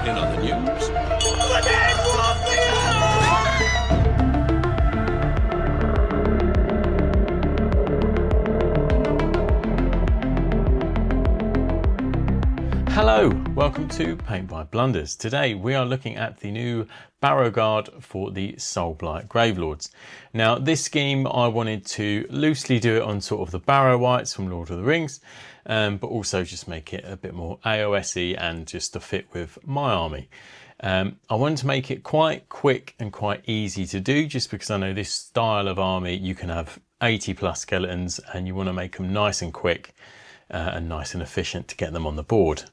In other news... Hello, welcome to Paint by Blunders. Today we are looking at the new Barrow Guard for the Soulblight Gravelords. Now this scheme I wanted to loosely do it on sort of the Barrow Whites from Lord of the Rings, but also just make it a bit more AOS-y and just to fit with my army. I wanted to make it quite quick and quite easy to do, just because I know this style of army you can have 80 plus skeletons and you want to make them nice and quick and nice and efficient to get them on the board.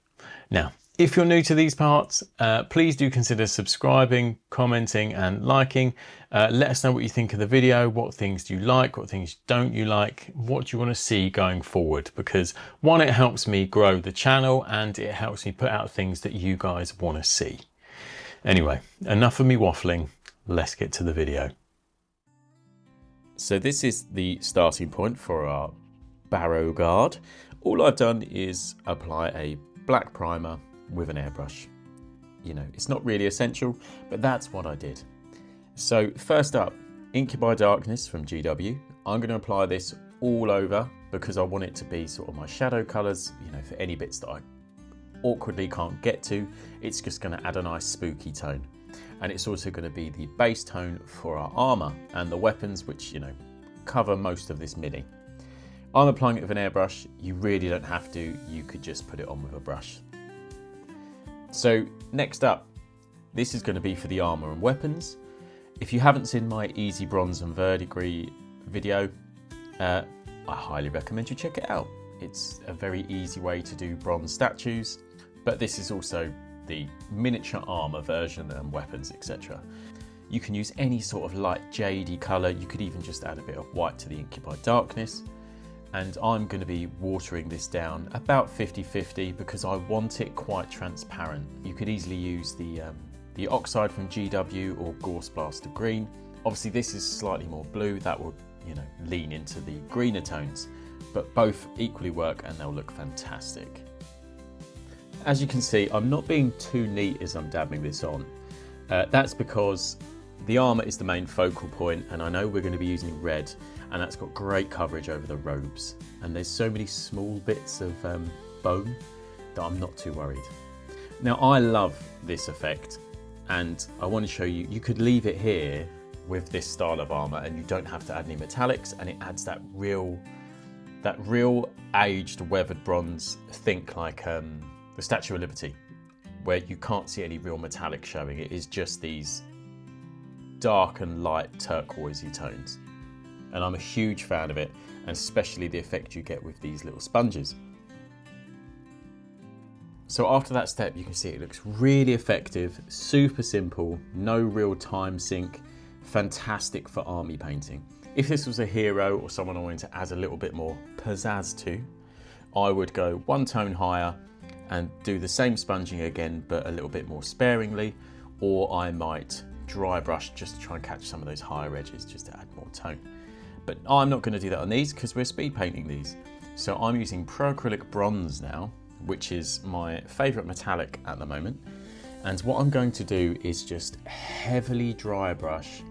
Now, if you're new to these parts, please do consider subscribing, commenting and liking. Let us know what you think of the video, what things do you like, what things don't you like, what do you want to see going forward, because one, it helps me grow the channel and it helps me put out things that you guys want to see. Anyway, enough of me waffling, let's get to the video. So this is the starting point for our Barrow Guard. All I've done is apply a black primer with an airbrush. You know, it's not really essential, but that's what I did. So first up, Ink by Darkness from GW. I'm going to apply this all over because I want it to be sort of my shadow colours, you know, for any bits that I awkwardly can't get to. It's just going to add a nice spooky tone. And it's also going to be the base tone for our armour and the weapons, which, you know, cover most of this mini. I'm applying it with an airbrush. You really don't have to. You could just put it on with a brush. So next up, this is going to be for the armour and weapons. If you haven't seen my Easy Bronze and Verdigris video, I highly recommend you check it out. It's a very easy way to do bronze statues, but this is also the miniature armour version and weapons, etc. You can use any sort of light jadey colour. You could even just add a bit of white to the Ink by Darkness. And I'm going to be watering this down about 50-50 because I want it quite transparent. You could easily use the oxide from GW or Gorse Blaster Green. Obviously this is slightly more blue, that will, you know, lean into the greener tones, but both equally work and they'll look fantastic. As you can see, I'm not being too neat as I'm dabbing this on. That's because the armour is the main focal point, and I know we're going to be using red, and that's got great coverage over the robes. And there's so many small bits of bone that I'm not too worried. Now I love this effect, and I want to show you, you could leave it here with this style of armour and you don't have to add any metallics, and it adds that real aged weathered bronze. Think like the Statue of Liberty, where you can't see any real metallic showing. It is just these dark and light turquoisey tones. And I'm a huge fan of it, and especially the effect you get with these little sponges. So after that step, you can see it looks really effective, super simple, no real time sink, fantastic for army painting. If this was a hero or someone I wanted to add a little bit more pizzazz to, I would go one tone higher and do the same sponging again, but a little bit more sparingly, or I might dry brush just to try and catch some of those higher edges just to add more tone. But I'm not going to do that on these because we're speed painting these. So I'm using Pro Acrylic Bronze now, which is my favourite metallic at the moment. And what I'm going to do is just heavily dry brush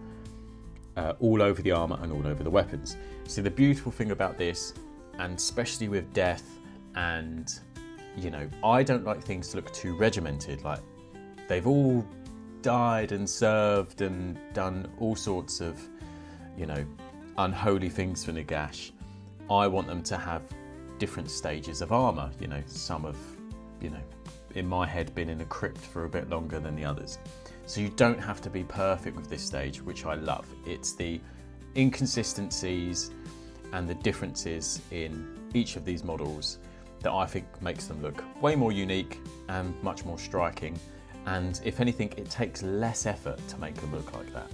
all over the armour and all over the weapons. So the beautiful thing about this, and especially with death, and you know, I don't like things to look too regimented, like they've all died and served and done all sorts of, you know, unholy things for Nagash. I want them to have different stages of armour. You know, some have, you know, in my head been in a crypt for a bit longer than the others. So you don't have to be perfect with this stage, which I love. It's the inconsistencies and the differences in each of these models that I think makes them look way more unique and much more striking. And if anything, it takes less effort to make them look like that.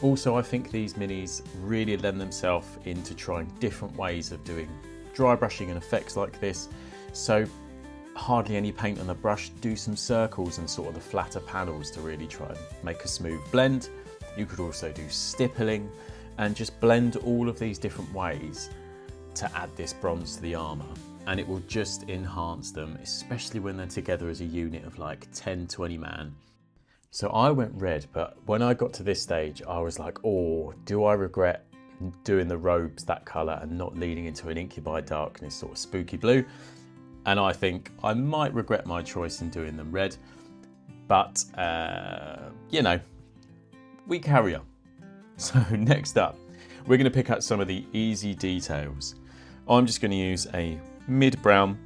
Also, I think these minis really lend themselves into trying different ways of doing dry brushing and effects like this. So hardly any paint on the brush, do some circles and sort of the flatter panels to really try and make a smooth blend. You could also do stippling and just blend all of these different ways to add this bronze to the armour. and it will just enhance them, especially when they're together as a unit of like 10, 20 man. So I went red, but when I got to this stage, I was like, oh, do I regret doing the robes that colour and not leading into an Incubi Darkness sort of spooky blue? And I think I might regret my choice in doing them red, but you know, we carry on. So next up, we're going to pick out some of the easy details. I'm just going to use a mid brown.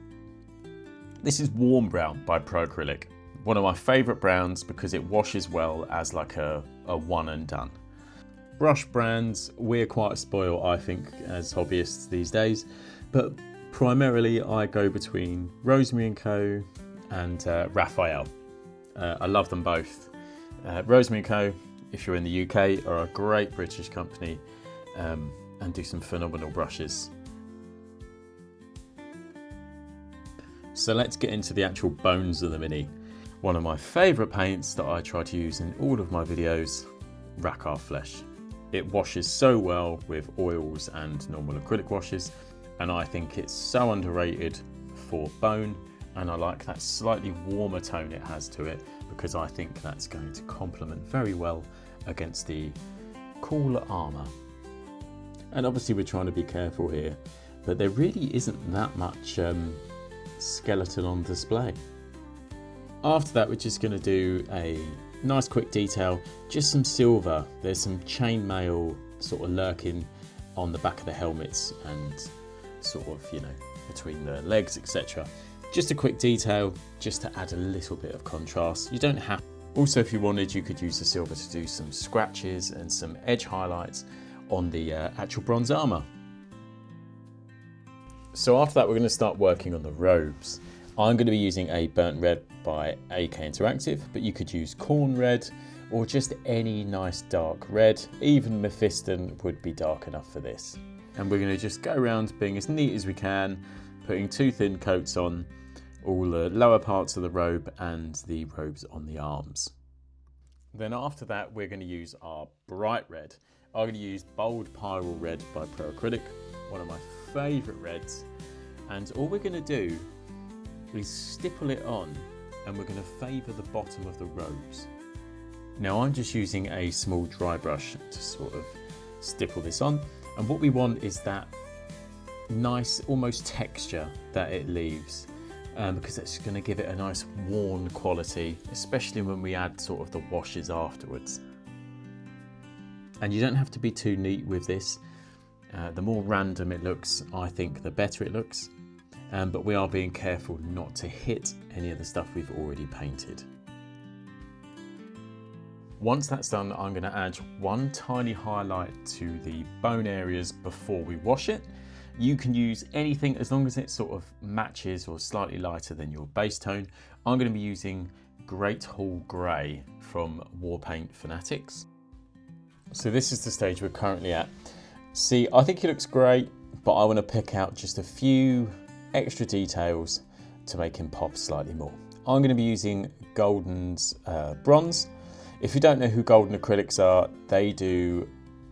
This is Warm Brown by Pro Acrylic. One of my favourite browns because it washes well as like a one and done. Brush brands, we're quite a spoil, I think, as hobbyists these days, but primarily I go between Rosemary Co and Raphael. I love them both. Rosemary Co, if you're in the UK, are a great British company and do some phenomenal brushes. So let's get into the actual bones of the Mini. One of my favourite paints that I try to use in all of my videos, Racar Flesh. It washes so well with oils and normal acrylic washes, and I think it's so underrated for bone, and I like that slightly warmer tone it has to it because I think that's going to complement very well against the cooler armour. And obviously we're trying to be careful here, but there really isn't that much skeleton on display. After that, we're just going to do a nice quick detail, just some silver. There's some chainmail sort of lurking on the back of the helmets and sort of, you know, between the legs, etc. Just a quick detail, just to add a little bit of contrast. You don't have. Also, if you wanted, you could use the silver to do some scratches and some edge highlights on the actual bronze armour. So after that, we're going to start working on the robes. I'm going to be using a burnt red by AK Interactive, but you could use corn red or just any nice dark red. Even Mephiston would be dark enough for this. And we're going to just go around being as neat as we can, putting 2 thin coats on all the lower parts of the robe and the robes on the arms. Then after that, we're going to use our bright red. I'm going to use Bold Pyrrole Red by Pro Acrylic, one of my favourite reds. And all we're going to do is stipple it on, and we're going to favour the bottom of the robes. Now I'm just using a small dry brush to sort of stipple this on, and what we want is that nice almost texture that it leaves, because it's going to give it a nice worn quality, especially when we add sort of the washes afterwards. And you don't have to be too neat with this. The more random it looks, I think the better it looks. But we are being careful not to hit any of the stuff we've already painted. Once that's done, I'm going to add one tiny highlight to the bone areas before we wash it. You can use anything as long as it sort of matches or slightly lighter than your base tone. I'm going to be using Great Hall Grey from Warpaint Fanatics. So this is the stage we're currently at. See, I think it looks great, but I want to pick out just a few extra details to make him pop slightly more. I'm going to be using Golden's bronze. If you don't know who Golden acrylics are, they do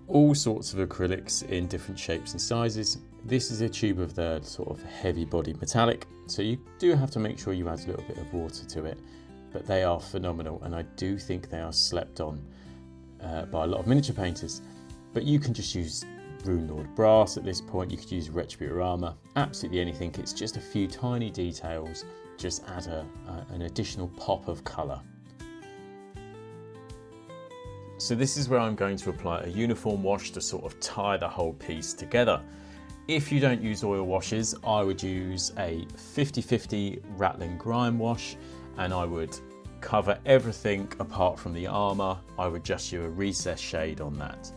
all sorts of acrylics in different shapes and sizes. This is a tube of the sort of heavy bodied metallic, so you do have to make sure you add a little bit of water to it, but they are phenomenal, and I do think they are slept on by a lot of miniature painters. But you can just use Rune Lord brass at this point, you could use Retributor armour, absolutely anything. It's just a few tiny details, just add an additional pop of colour. So this is where I'm going to apply a uniform wash to sort of tie the whole piece together. If you don't use oil washes, I would use a 50-50 Rattling Grime wash, and I would cover everything apart from the armour. I would just use a recessed shade on that.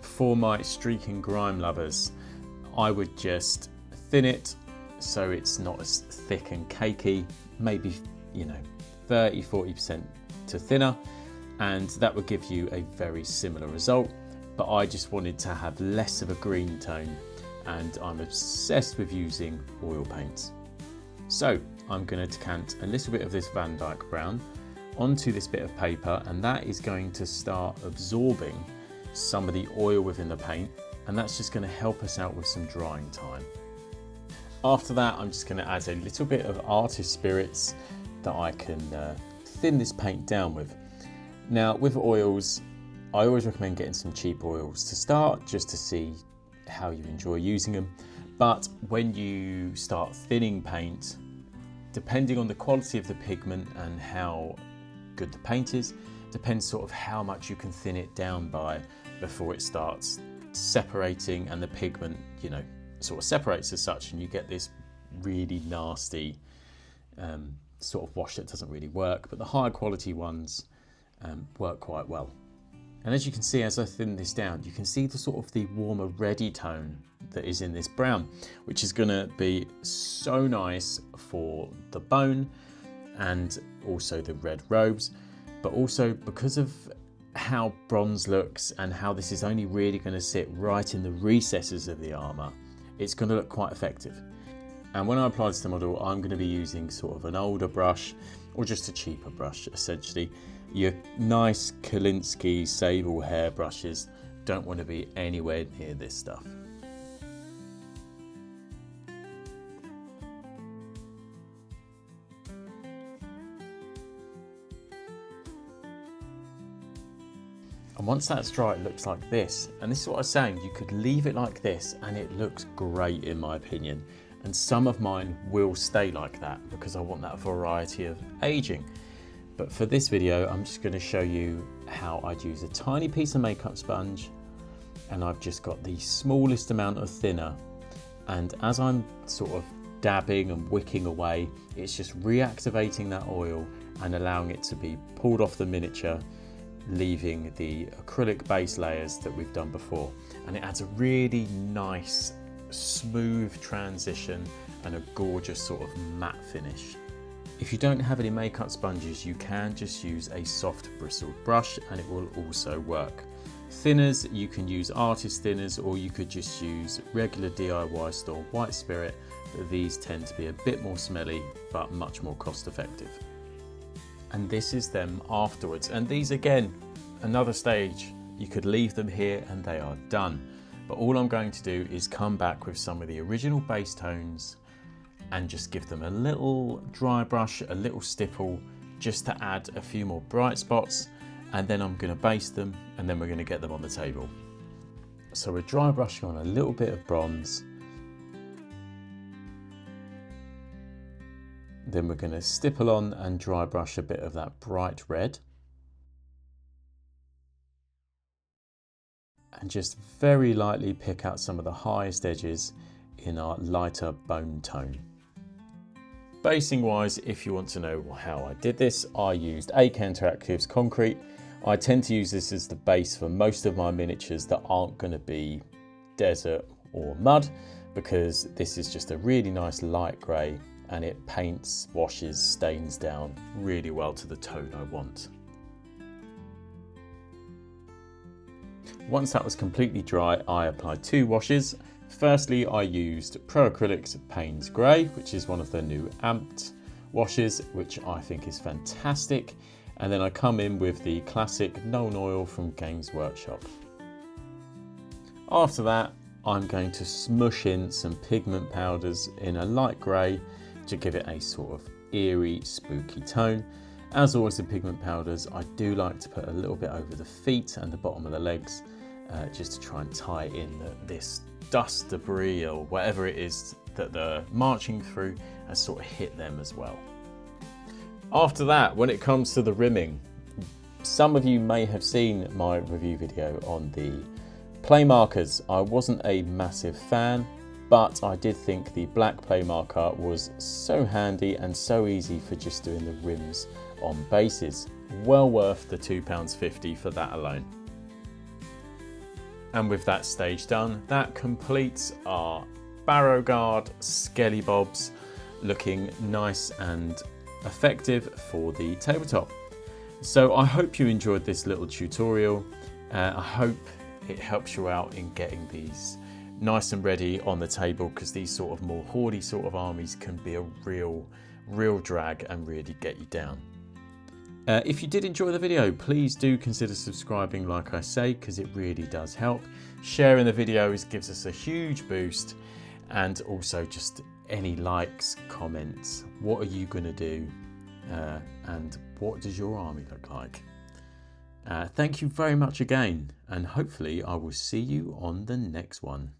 For my streaking grime lovers, I would just thin it so it's not as thick and cakey, maybe, you know, 30-40% to thinner, and that would give you a very similar result. But I just wanted to have less of a green tone, and I'm obsessed with using oil paints. So I'm going to decant a little bit of this Van Dyke brown onto this bit of paper, and that is going to start absorbing some of the oil within the paint, and that's just going to help us out with some drying time. After that, I'm just going to add a little bit of artist spirits that I can thin this paint down with. Now with oils, I always recommend getting some cheap oils to start, just to see how you enjoy using them. But when you start thinning paint, depending on the quality of the pigment and how good the paint is, depends sort of how much you can thin it down by before it starts separating and the pigment, you know, sort of separates as such, and you get this really nasty sort of wash that doesn't really work. But the higher quality ones work quite well. And as you can see, as I thin this down, you can see the sort of the warmer reddy tone that is in this brown, which is going to be so nice for the bone and also the red robes. But also because of how bronze looks and how this is only really going to sit right in the recesses of the armour, it's going to look quite effective. And when I apply this to the model, I'm going to be using sort of an older brush or just a cheaper brush essentially. Your nice Kolinsky sable hair brushes don't want to be anywhere near this stuff. And once that's dry, it looks like this. And this is what I was saying, you could leave it like this and it looks great in my opinion. And some of mine will stay like that because I want that variety of aging. But for this video, I'm just going to show you how I'd use a tiny piece of makeup sponge, and I've just got the smallest amount of thinner. And as I'm sort of dabbing and wicking away, it's just reactivating that oil and allowing it to be pulled off the miniature, leaving the acrylic base layers that we've done before. And it adds a really nice, smooth transition and a gorgeous sort of matte finish. If you don't have any makeup sponges, you can just use a soft bristled brush and it will also work. Thinners, you can use artist thinners, or you could just use regular DIY store white spirit, but these tend to be a bit more smelly but much more cost effective. And this is them afterwards, and these again, another stage, you could leave them here and they are done. But all I'm going to do is come back with some of the original base tones and just give them a little dry brush, a little stipple, just to add a few more bright spots, and then I'm going to base them and then we're going to get them on the table. So we're dry brushing on a little bit of bronze, then we're going to stipple on and dry brush a bit of that bright red, and just very lightly pick out some of the highest edges in our lighter bone tone. Basing wise, if you want to know how I did this, I used AK Interactive's Concrete. I tend to use this as the base for most of my miniatures that aren't going to be desert or mud, because this is just a really nice light grey and it paints, washes, stains down really well to the tone I want. Once that was completely dry, I applied 2 washes. Firstly, I used Pro Acrylics Payne's Grey, which is one of the new amped washes, which I think is fantastic. And then I come in with the classic Nuln Oil from Games Workshop. After that, I'm going to smush in some pigment powders in a light grey to give it a sort of eerie, spooky tone. As always with pigment powders, I do like to put a little bit over the feet and the bottom of the legs, just to try and tie in this dust, debris, or whatever it is that they're marching through, and sort of hit them as well. After that, when it comes to the rimming, some of you may have seen my review video on the play markers. I wasn't a massive fan, but I did think the black play marker was so handy and so easy for just doing the rims on bases. Well worth the £2.50 for that alone. And with that stage done, that completes our Barrow Guard Skelly Bobs, looking nice and effective for the tabletop. So I hope you enjoyed this little tutorial. I hope it helps you out in getting these nice and ready on the table, because these sort of more hoardy sort of armies can be a real drag and really get you down. If you did enjoy the video, please do consider subscribing, like I say, because it really does help. Sharing the videos gives us a huge boost, and also just any likes, comments. What are you going to do? And what does your army look like? Thank you very much again, and hopefully I will see you on the next one.